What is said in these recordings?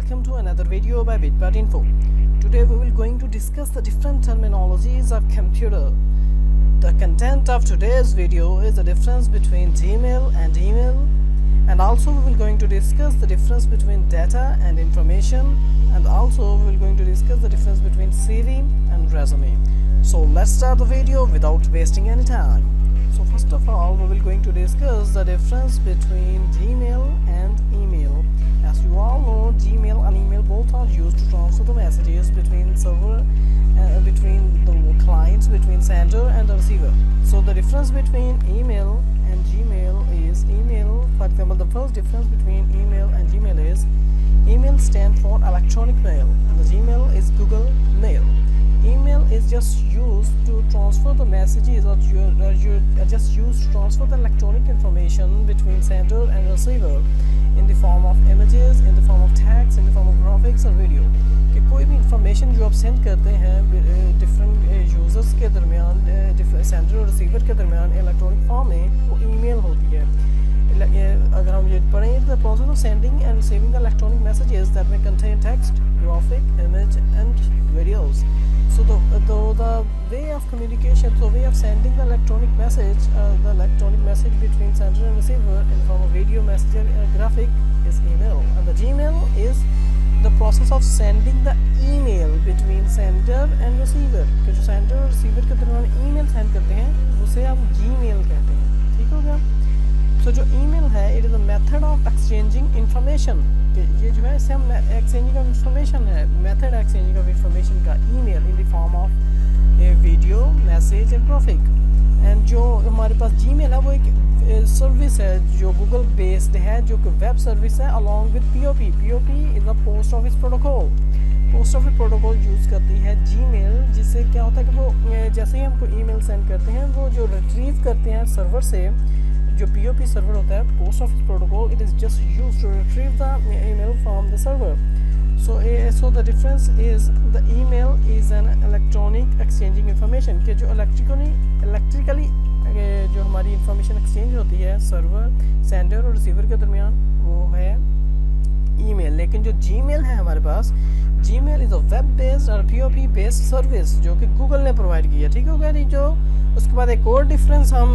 welcome to another video by BitByteInfo. Today we will going to discuss the different terminologies of computer. The content of today's video is the difference between Gmail and email, and also we will going to discuss the difference between data and information, and also we will going to discuss the difference between CV and resume. So let's start the video without wasting any time. So first of all, we will going to discuss the difference between Gmail and email. As you all know, Gmail and email both are used to transfer the messages between server, between the clients, between sender and the receiver. So the difference between email and Gmail is email. For example, the first difference between email and Gmail is email stands for electronic mail, and the Gmail is Google Mail. Email is just used to transfer the messages, or you just used to transfer the electronic information between sender and receiver in the form of images, in the form of text, in the form of graphics or video. कि कोई भी information जो आप send करते हैं different users के दरमियान, different sender और रिसीवर के दरमियान इलेक्ट्रॉनिक फॉर्म में, वो ईमेल होती है. अगर हम ये पढ़ें, the process of sending end receiving the electronic messages that may contain text, graphic, image and videos. So the way of communication, the way of sending the electronic message between sender and receiver in the form of video, message and graphic is email. And the Gmail is the process of sending the email between sender and receiver. कि जो sender और receiver के दरमियान email send करते हैं, उसे हम Gmail कहते हैं. ठीक हो गया? So जो email है, it is a method of exchanging information. ये जो है इसे हम एक्सचेंजिंग ऑफ इंफॉर्मेशन है, मेथड एक्सचेंजिंग ऑफ इंफॉर्मेशन का email in the form of video, message and graphic. And जो हमारे पास जीमेल है वो एक सर्विस है जो गूगल बेस्ड है, जो कि वेब सर्विस है along with POP. POP is the post office protocol. Post office protocol use करती है जीमेल, जिससे क्या होता है कि वो जैसे ही हमको ईमेल सेंड करते हैं, वो जो रिट्रीव करते हैं सर्वर से, जो पीओपी सर्वर होता है, post office protocol, it is just used to retrieve the email from the server. So the difference is the email is an electronic exchanging information, कि जो electrically जो हमारी इंफॉर्मेशन एक्सचेंज होती है सर्वर, सेंडर और receiver के दरमियान, वो है ईमेल. लेकिन जो जीमेल है हमारे पास, Gmail is a web based और पीओपी बेस्ड सर्विस जो कि गूगल ने प्रोवाइड की है. ठीक हो गया जी. जो उसके बाद एक और डिफरेंस हम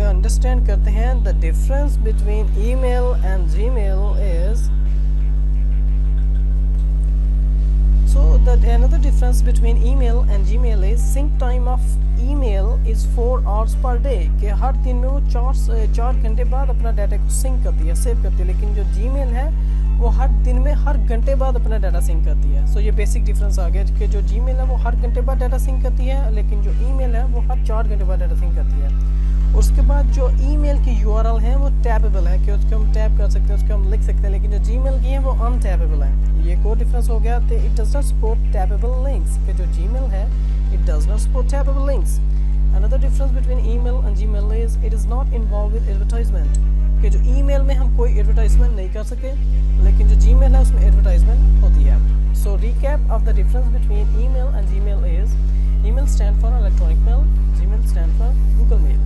अंडरस्टैंड करते हैं. The difference between email and Gmail is another difference between email and Gmail is sync time of email is 4 hours per day. कि हर दिन में वो 4 घंटे बाद अपना डाटा को सिंक करती है, सेव करती है. लेकिन जो Gmail है वो हर दिन में हर घंटे बाद अपना डाटा सिंक करती है. सो ये बेसिक डिफरेंस आ गया कि जो Gmail है वो हर घंटे बाद डाटा सिंक करती है, लेकिन जो ईमेल है वो हर 4 घंटे बाद डाटा सिंक करती है. उसके बाद जो ईमेल की URL है वो टैपेबल है, कि उसको हम टैप कर सकते हैं, उसको हम लिख सकते हैं. लेकिन जो Gmail की है वो अनटैपेबल है. ये एक और डिफरेंस हो गया. तो it does not support tappable links, कि जो Gmail है it does not support tappable links. Another difference between email and Gmail is it is not involve with advertisement, कि जो ईमेल में हम कोई एडवर्टाइजमेंट नहीं कर सके, लेकिन जो Gmail है उसमें एडवर्टाइजमेंट होती है. So recap of the difference between email and Gmail is email stand for electronic mail, Gmail stand for Google mail.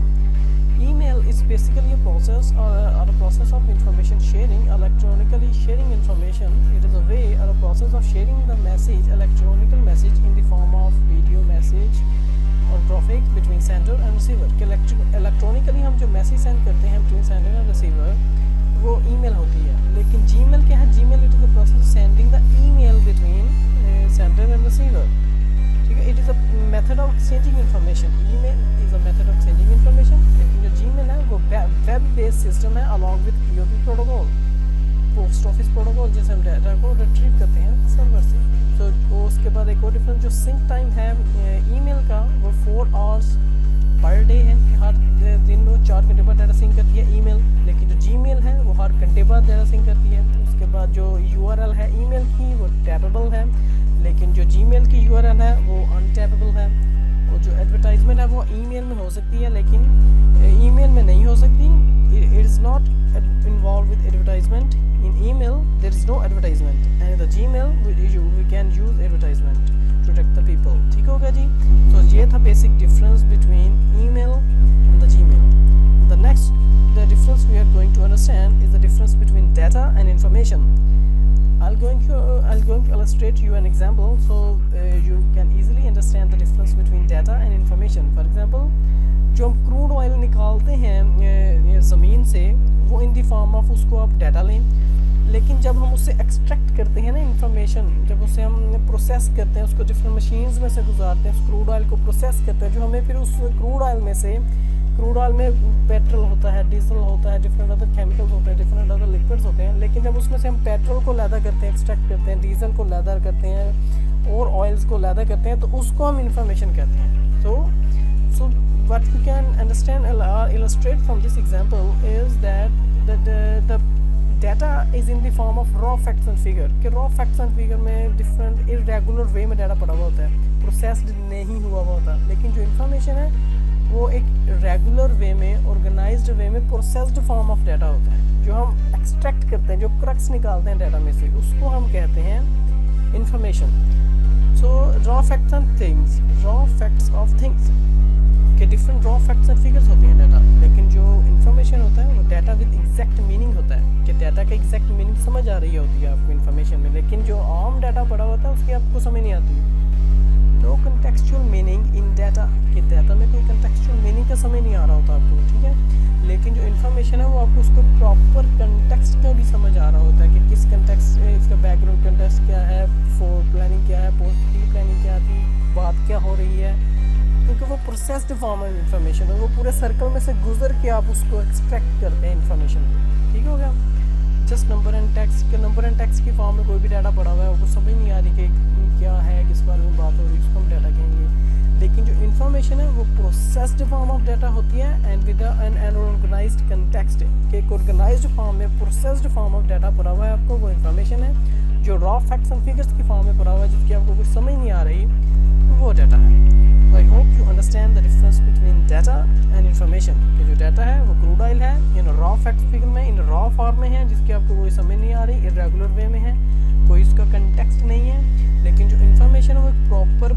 Email is basically a process or a process of information sharing, electronically sharing information. It is a way or a process of sharing the message, electronic message in the form of video, message or graphics between sender and receiver. कि electronically हम जो message send करते हैं between sender and receiver, वो email होती है. लेकिन Gmail क्या है? Gmail it is the process of sending the email between sender and receiver. ठीक है. It is a method of exchanging information. Email is a method of exchanging information. Gmail है वो वेब बेस्ड सिस्टम है along with POP protocol, post office protocol, जिससे हम data को retrieve करते हैं सर्वर से. तो उसके बाद एक और डिफरेंस, जो सिंक टाइम है ईमेल का वो 4 आवर्स पर डे है, हर दिन में 4 घंटे बाद डाटा सिंक करती है ईमेल. लेकिन जो Gmail है वो हर घंटे बाद डाटा सिंक करती है. उसके बाद जो URL है ईमेल की वो टैपेबल है, लेकिन जो Gmail की URL है वो अनटैपेबल है. वो जो एडवर्टाइजमेंट है वो ईमेल में हो सकती है, लेकिन ईमेल में नहीं हो सकती. It is not involve with advertisement. In email there is no advertisement, and in the Gmail we can use advertisement to attract the people. ठीक हो गया जी. तो ये था basic difference between email and the Gmail. The next the difference we are going to understand is the difference between data and information. I'll going to illustrate you an example so you can easily understand the difference between data and information. For example, जो हम crude oil निकालते हैं ज़मीन से, वो इन the form of उसको आप data लें, लेकिन जब हम उससे एक्सट्रैक्ट करते हैं ना इंफॉर्मेशन, जब उसे हम प्रोसेस करते हैं, उसको डिफरेंट मशीन्स में से गुजारते हैं, उस क्रूड ऑयल को प्रोसेस करते हैं, जो हमें फिर उस क्रूड ऑयल में से, क्रूड ऑयल में पेट्रोल होता है, डीजल होता है, डिफरेंट अदर केमिकल्स होते हैं, डिफरेंट अदर लिक्विड्स होते हैं, लेकिन जब उसमें से हम पेट्रोल को लैदा करते हैं, एक्सट्रैक्ट करते हैं, डीजल को लैदा करते हैं और ऑयल्स को लैदा करते हैं, तो उसको हम इंफॉर्मेशन कहते हैं. So what we can understand illustrate from this example is that the data is in the form of raw facts and figure. कि raw facts and figure में different irregular way में डाटा पड़ा हुआ होता है, processed नहीं हुआ हुआ होता, लेकिन जो इन्फॉर्मेशन है वो एक रेगुलर वे में, ऑर्गेनाइज्ड वे में प्रोसेस्ड फॉर्म ऑफ डाटा होता है, जो हम एक्सट्रैक्ट करते हैं, जो क्रक्स निकालते हैं डाटा में से, उसको हम कहते हैं information. So raw facts and things, raw facts of things के different raw facts and figures होते हैं डाटा, लेकिन जो इन्फॉर्मेशन होता है वो डाटा विद एग्जैक्ट मीनिंग होता है, कि डाटा का एग्जैक्ट मीनिंग समझ आ रही होती है आपको इन्फॉर्मेशन में, लेकिन जो आम डाटा पड़ा होता है उसकी आपको समझ नहीं आती है. No contextual meaning in data, कि डाटा में कोई कंटेक्चुअल मीनिंग का समझ नहीं आ रहा होता आपको, ठीक है, लेकिन जो इन्फॉर्मेशन है वो आपको उसको प्रॉपर कंटेक्स्ट का भी समझ आ रहा होता है, कि किस कंटेक्स्ट, इसका बैकग्राउंड कंटेक्स्ट क्या है, फोर प्लानिंग क्या है, पोस्ट प्री प्लानिंग क्या थी, बात क्या हो रही है, क्योंकि वो प्रोसेस्ड फॉर्म ऑफ इन्फॉर्मेशन है, वो पूरे सर्कल में से गुजर के आप उसको एक्सट्रैक्ट करते हैं इन्फॉर्मेशन को. ठीक हो गया. जस्ट नंबर एंड टेक्स्ट, के नंबर एंड टेक्स्ट की फॉर्म में कोई भी डाटा पड़ा हुआ है, वो समझ नहीं आ रही कि क्या है, किस बारे में बात हो रही है, उसको हम डाटा कहेंगे, लेकिन जो इन्फॉर्मेशन है वो प्रोसेस्ड फॉर्म ऑफ डाटा होती है and with an organised context, कि एक ऑर्गेनाइज्ड फॉर्म में प्रोसेस्ड फॉर्म ऑफ डाटा पड़ा हुआ है आपको, वो इन्फॉर्मेशन है. जो रॉ फैक्ट्स एंड फिगर्स की फॉर्म में पड़ा हुआ है, जिसकी आपको कुछ समझ नहीं आ रही, वो डाटा है. I hope you understand the difference between data and information. कि जो डाटा है वो क्रूड ऑयल है, इन रॉ फैक्ट फिगर में, इन रॉ फॉर्म में है, जिसकी आपको कोई समझ नहीं आ रही, इरेगुलर वे में है, कोई इसका कंटेक्स्ट नहीं है, लेकिन जो इन्फॉर्मेशन है वो एक प्रॉपर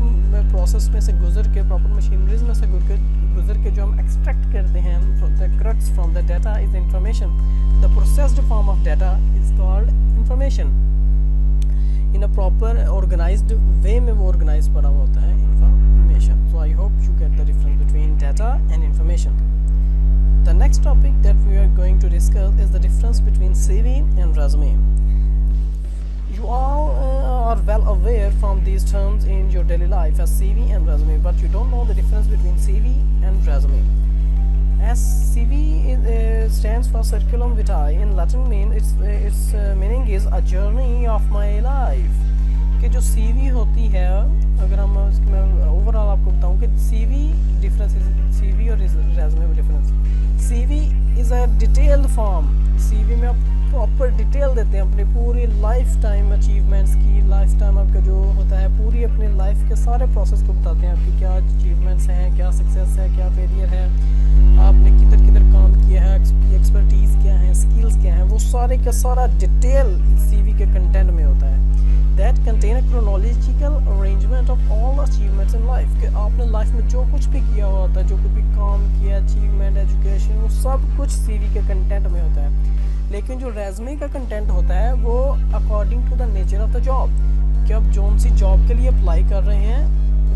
प्रोसेस में से गुजर के, प्रॉपर मशीनरीज में से गुजर के जो हम एक्सट्रैक्ट करते हैं, the crux from the data is information. The processed form of data is called information. In a proper organized way में वो ऑर्गेनाइज पड़ा हुआ होता है information. So I hope you get the difference between data and information. The next topic that we are going to discuss is the difference between CV and resume. You all are well aware from these terms in your daily life as CV and resume, but you don't know the difference between CV and resume. As CV stands for curriculum vitae in Latin, its meaning is a journey of my life. कि जो CV होती है, अगर हम उसकी मैं overall आपको बताऊं कि CV डिफरेंस, CV और रेज़्यूमे में difference. CV is a detailed form. CV में आप प्रॉपर डिटेल देते हैं अपनी पूरी लाइफ टाइम अचीवमेंट्स की, लाइफ टाइम आपका जो होता है पूरी अपनी लाइफ के सारे प्रोसेस को बताते हैं, आपकी क्या अचीवमेंट्स हैं, क्या सक्सेस है, क्या फेलियर है, आपने किधर किधर काम किया है, एक्सपर्टीज़ क्या है, स्किल्स क्या हैं, वो सारे का सारा डिटेल CV के कंटेंट में होता है. That contain a chronological arrangement of all achievements in life. कि आपने लाइफ में जो कुछ भी किया हुआ होता है, जो कुछ भी काम किया, अचीवमेंट, एजुकेशन, वो सब कुछ CV के कंटेंट में होता है. लेकिन जो रेज़्यूमे का कंटेंट होता है वो according to the nature of the job, कि आप जौन सी जॉब के लिए अप्लाई कर रहे हैं,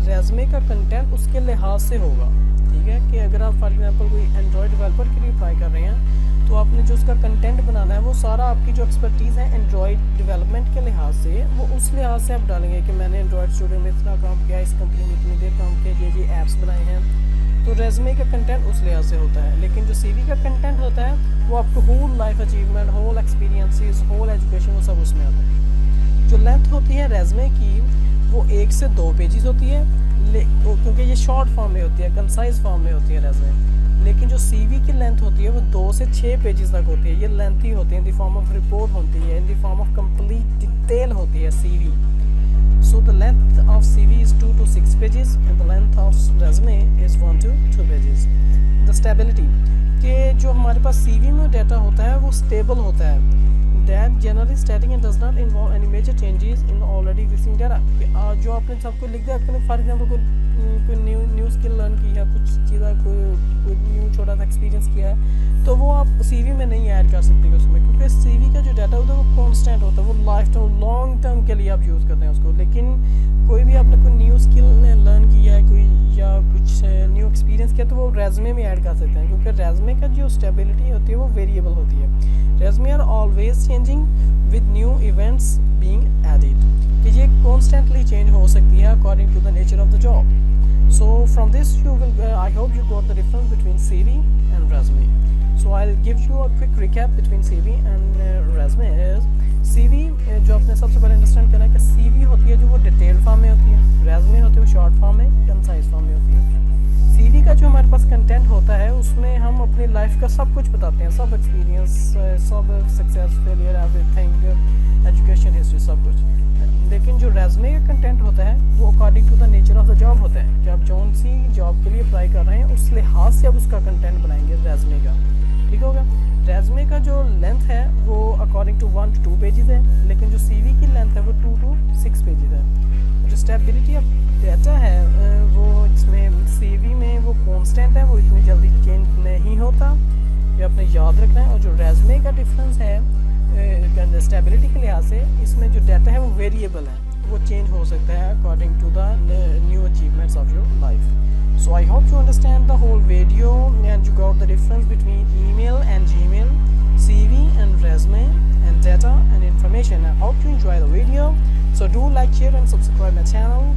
रेज़्यूमे का कंटेंट उसके लिहाज से होगा. ठीक है, कि अगर आप फॉर एग्जांपल कोई एंड्रॉयड डेवलपर के लिए अप्लाई कर रहे हैं, तो आपने जो उसका कंटेंट बनाना है वो सारा आपकी जो एक्सपर्टीज़ है एंड्रॉयड डेवलपमेंट के लिहाज से, वो उस लिहाज से आप डालेंगे कि मैंने एंड्रॉयड स्टूडियो में इतना काम किया, इस कंपनी में इतनी देर काम किया, ये ऐप्स बनाए हैं, तो रेज़्यूमे का कंटेंट उस लिहाज से होता है. लेकिन जो CV का कंटेंट होता है वो आपको whole life achievement, whole experiences, whole education, वो सब उसमें आता है. जो लेंथ होती है रेज़्यूमे की वो 1 से 2 पेजेस होती है, क्योंकि ये शॉर्ट फॉर्म में होती है, कंसाइज फॉर्म में होती है रेज़्यूमे. लेकिन जो CV की लेंथ होती है वो 2 से 6 पेजेस तक होती है. ये लेंथी होती है, in the form of report होती है, in the form of complete detail होती है CV. So the length of CV is 2 to 6 pages and the length of resume is 1 to 2 pages. The stability, कि जो हमारे पास CV में data होता है वो स्टेबल होता है. That generally static and does not involve any major changes in the already existing data. जो आपने सबको लिख दिया, आपने फॉर एग्जाम्पल कोई न्यू स्किल लर्न की है, कुछ चीज़ें कोई न्यू छोटा साथ एक्सपीरियंस किया है, तो वो आप CV में नहीं ऐड कर सकते उसमें, क्योंकि CV का जो डाटा होता है वो कॉन्स्टेंट होता है, वो लाइफ टाइम लॉन्ग टर्म के लिए आप यूज़ करते हैं उसको। लेकिन कोई भी आपने कोई न्यू स्किल लर्न किया है कोई, या कुछ न्यू एक्सपीरियंस किया, तो वो रेज़मे में ऐड कर सकते हैं, क्योंकि रेज़मे का जो स्टेबिलिटी होती है वो वेरिएबल होती है। Resumes are always changing with new events being added, कि ये कॉन्स्टेंटली चेंज हो सकती है according to the nature of the job. So from this you will I hope you got the difference between CV and resume. So I'll give you a quick recap between CV and resume is CV जो आपने सबसे पहले understand करना है कि CV होती है जो वो डिटेल फॉर्म में होती है, resume होती है वो शॉर्ट फॉर्म में, कंसाइज फॉर्म में होती है। CV का जो हमारे पास कंटेंट होता है उसमें हम अपनी लाइफ का सब कुछ बताते हैं, सब एक्सपीरियंस, सब success, failure, everything, education history, सब कुछ। लेकिन जो रेज़मे का कंटेंट होता है वो according to the nature of the job होता है, कि आप जौन सी जॉब के लिए अप्लाई कर रहे हैं उस लिहाज से आप उसका कंटेंट बनाएंगे रेज़मे का, ठीक होगा। रेज़मे का जो लेंथ है वो अकॉर्डिंग टू 1 to 2 पेजेस है, लेकिन जो CV की लेंथ है वो 2 to 6 पेजेस है। जो स्टेबिलिटी ऑफ डाटा है वो इसमें CV में वो कॉन्स्टेंट है, वो इतनी जल्दी चेंज नहीं होता, ये आपने याद रखना है। और जो रेज़मे का डिफरेंस है स्टेबिलिटी के लिहाज से, इसमें जो डाटा है वो वेरिएबल है, वो चेंज हो सकता है according to the new achievements of your life. So I hope you understand the whole video and you got the difference between email and Gmail, CV and resume and data and information. I hope you enjoy the video. So do like, share and subscribe my channel.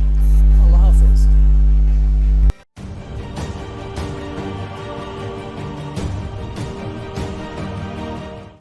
Allah Hafiz.